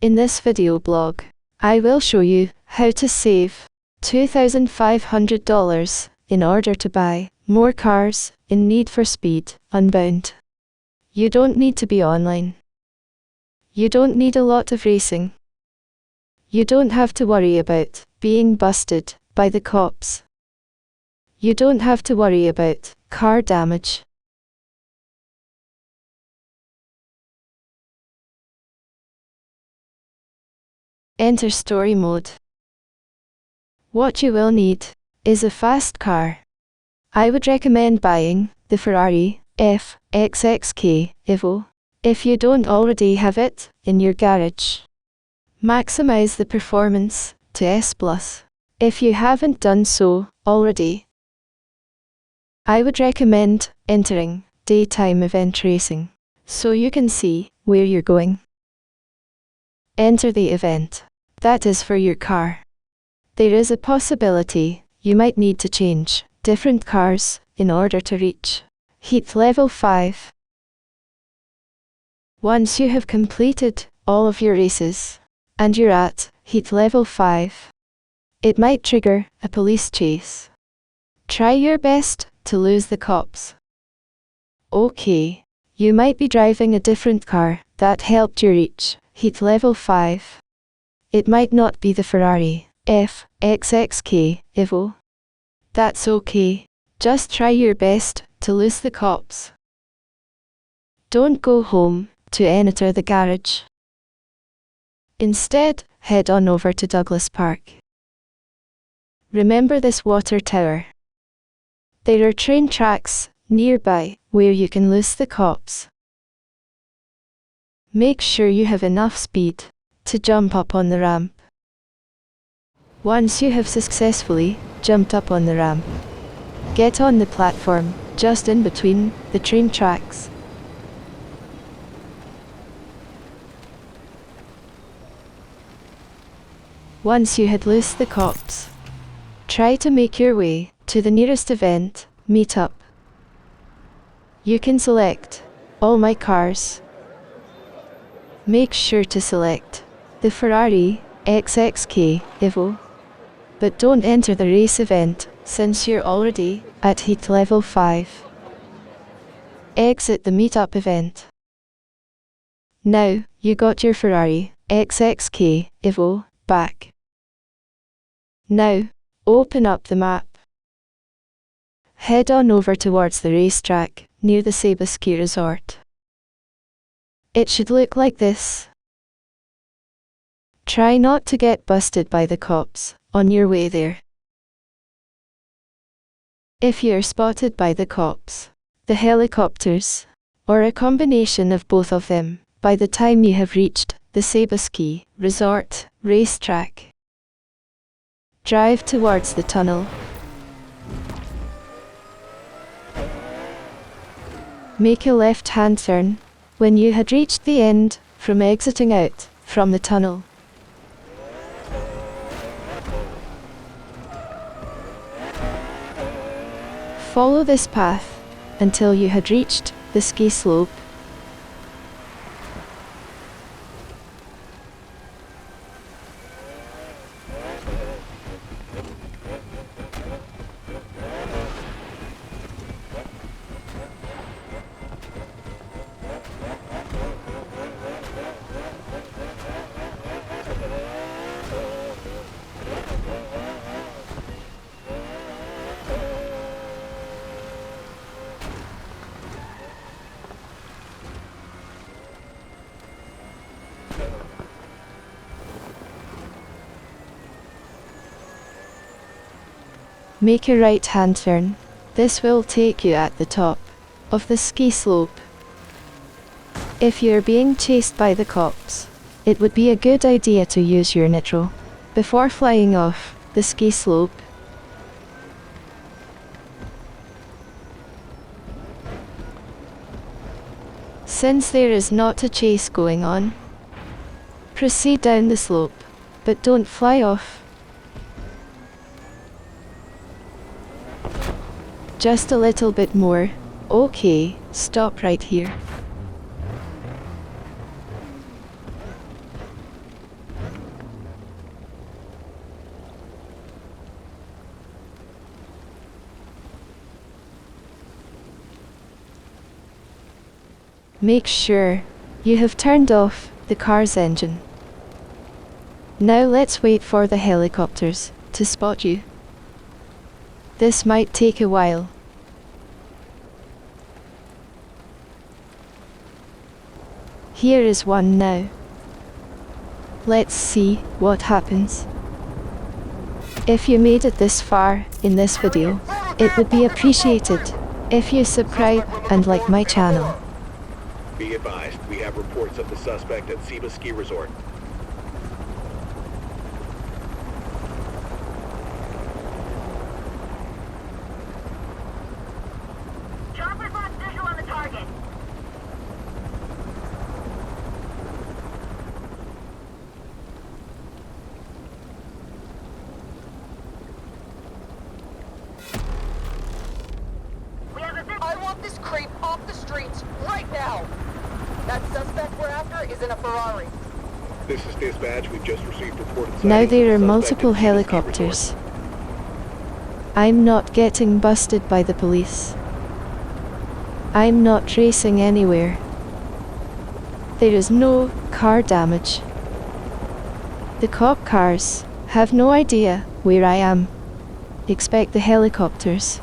In this video blog, I will show you how to save $2,500 in order to buy more cars in Need for Speed Unbound. You don't need to be online. You don't need a lot of racing. You don't have to worry about being busted by the cops. You don't have to worry about car damage. Enter story mode. What you will need is a fast car. I would recommend buying the Ferrari F-XX Evo if you don't already have it in your garage. Maximize the performance to S+ if you haven't done so already. I would recommend entering daytime event racing so you can see where you're going. Enter the event that is for your car. There is a possibility you might need to change different cars in order to reach heat level 5. Once you have completed all of your races and you're at heat level 5, it might trigger a police chase. Try your best to lose the cops. Okay, you might be driving a different car that helped you reach heat level 5. It might not be the Ferrari F-XX Evo. That's okay, just try your best to lose the cops. Don't go home to enter the garage. Instead, head on over to Douglas Park. Remember this water tower. There are train tracks nearby where you can lose the cops. Make sure you have enough speed to jump up on the ramp. Once you have successfully jumped up on the ramp, get on the platform just in between the train tracks. Once you had loosed the cops, try to make your way to the nearest event meetup. You can select all my cars. Make sure to select the Ferrari XX Evo, but don't enter the race event since you're already at heat level 5. Exit the meetup event. Now, you got your Ferrari XX Evo back. Now, open up the map. Head on over towards the racetrack near the Sabre Ski Resort. It should look like this. Try not to get busted by the cops on your way there. If you're spotted by the cops, the helicopters, or a combination of both of them, by the time you have reached the Sabre Ski Resort racetrack, drive towards the tunnel. Make a left-hand turn when you had reached the end from exiting out from the tunnel. Follow this path until you had reached the ski slope. Make a right-hand turn. This will take you at the top of the ski slope. If you're being chased by the cops, it would be a good idea to use your nitro before flying off the ski slope. Since there is not a chase going on, proceed down the slope, but don't fly off. Just a little bit more. Okay, stop right here. Make sure you have turned off the car's engine. Now let's wait for the helicopters to spot you. This might take a while. Here is one now. Let's see what happens. If you made it this far in this video, it would be appreciated if you subscribe and like my channel. Be advised, we have reports of the suspect at Seba Ski Resort. Chopper's lost visual on the target. I want this creep off the streets right now. That suspect we're after is in a Ferrari. This is dispatch. We've just received reported sightings Now of there the are suspect multiple at Seba Ski helicopters. Resort. I'm not getting busted by the police. I'm not racing anywhere. There is no car damage. The cop cars have no idea where I am. Expect the helicopters.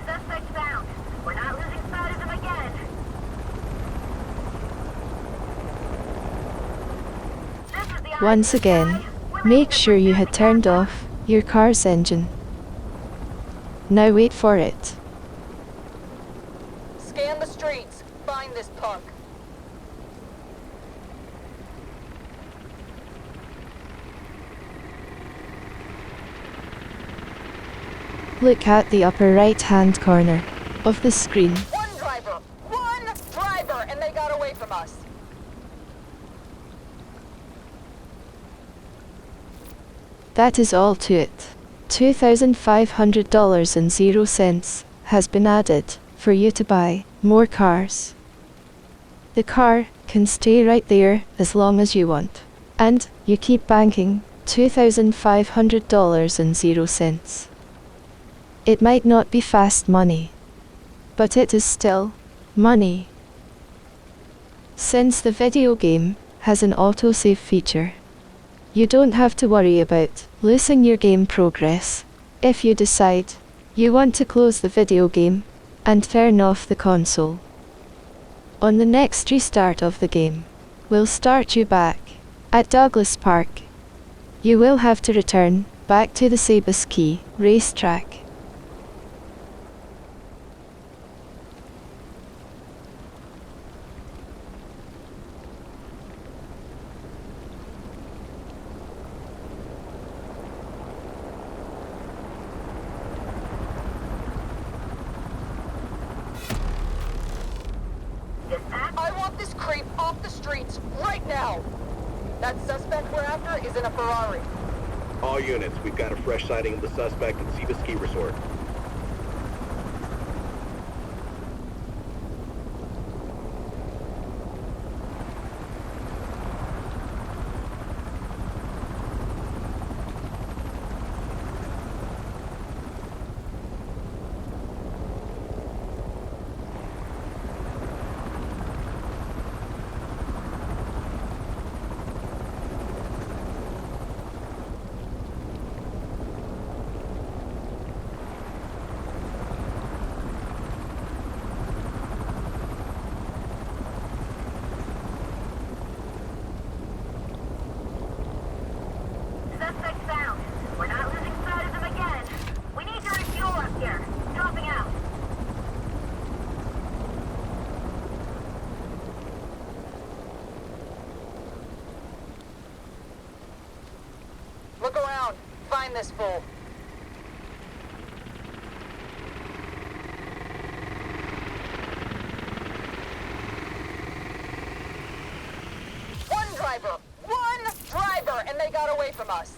Suspect found. We're not losing sight of him again. This is the Once again, make sure you had turned off your car's engine. Now wait for it. Scan the streets. Find this punk. Look at the upper right-hand corner of the screen. One driver, and they got away from us. That is all to it. $2,500.00 has been added for you to buy more cars. The car can stay right there as long as you want. And you keep banking $2,500.00. It might not be fast money, but it is still money. Since the video game has an autosave feature, you don't have to worry about losing your game progress if you decide you want to close the video game and turn off the console. On the next restart of the game, we'll start you back at Douglas Park. You will have to return back to the Seba Ski racetrack. I want this creep off the streets right now. That suspect we're after is in a Ferrari. All units, we've got a fresh sighting of the suspect at Seba Ski Resort. Suspect found. We're not losing sight of him again. We need to refuel up here. Dropping out. Look around. Find this fool. One driver, and they got away from us.